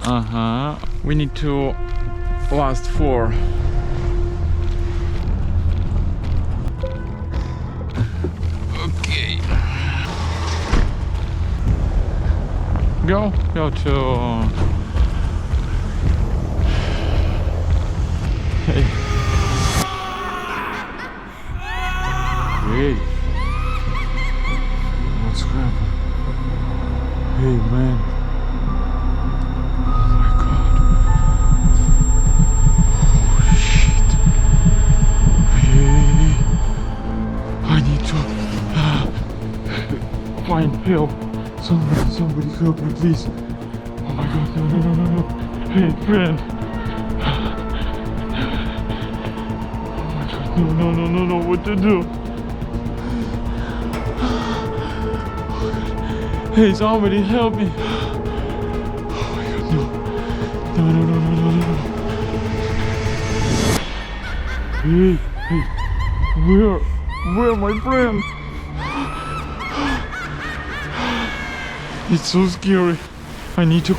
We need to last 4. Okay. Go to. Hey. Hey. What's happening? Hey, man. Oh my god. Oh shit. Hey. I need to find help. Somebody help me, please. Oh my god, no. Hey, friend. Oh my god, no, what to do? Hey, somebody help me. Oh my god, no. Hey, where my friend? It's so scary. I need to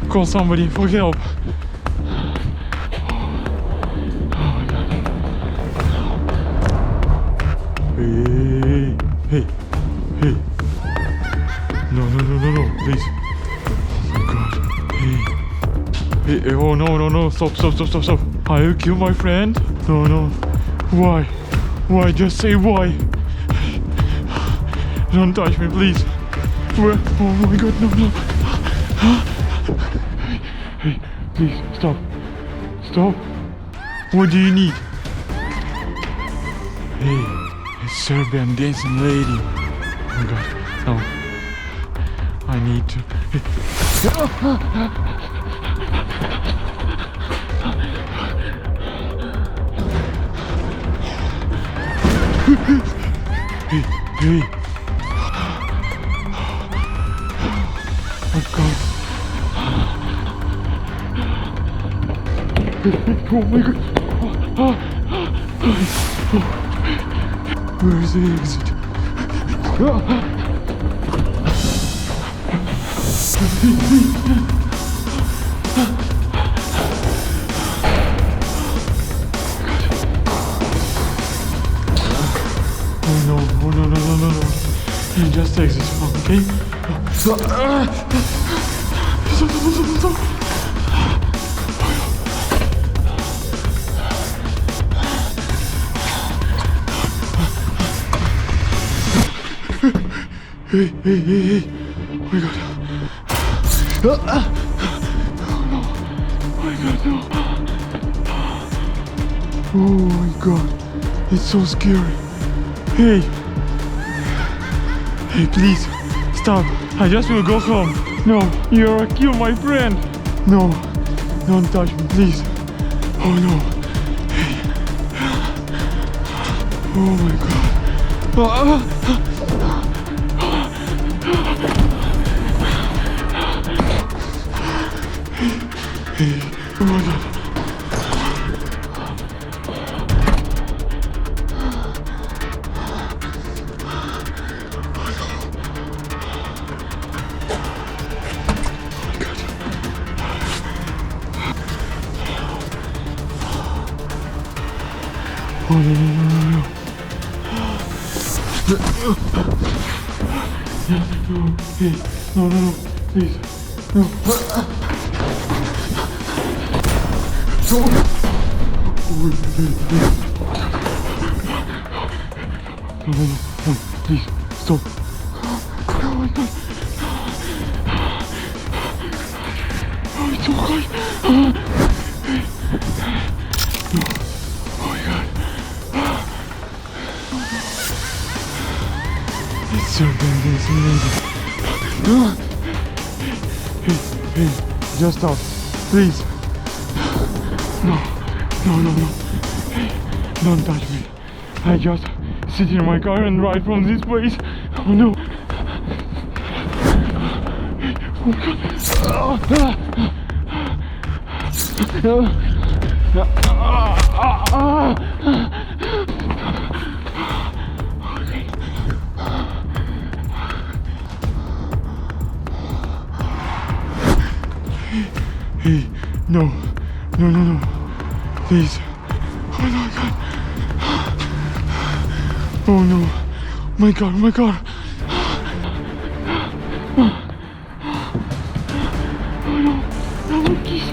call somebody for help. Oh my god. Hey. No, please. Oh my god. Hey, oh no, stop. Are you kill my friend? No. Why? Just say why. Don't touch me, please. Where? Oh my god, no. Hey, please, stop. What do you need? Hey, it's Serbian Dancing Lady. Oh my god, no. I need to. Hey. Oh god. Oh my god. Where is the exit? Oh no. Just exit, okay? Stop. Hey. Oh my god. Oh no. Oh my god. It's so scary. Hey, please, stop. I just will go home. No, you're kill my friend. No, don't touch me, please. Oh no. Hey. Oh my god. Hey. Oh my god. Oh no. Hey, no, please. No. No, please, stop. Oh my god. Oh, it's so high. No. Oh my god. It's Serbian Dancing Lady. Hey, just stop, please. No. Hey, don't touch me. I just sit in my car and ride from this place. Oh no. Oh god. No, no, no, no. Please. Oh my god. Oh no. My god, my god. Oh no. No, please.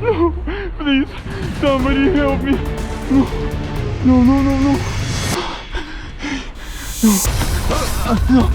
No, please, somebody help me. No, no, no, no, no. No, no.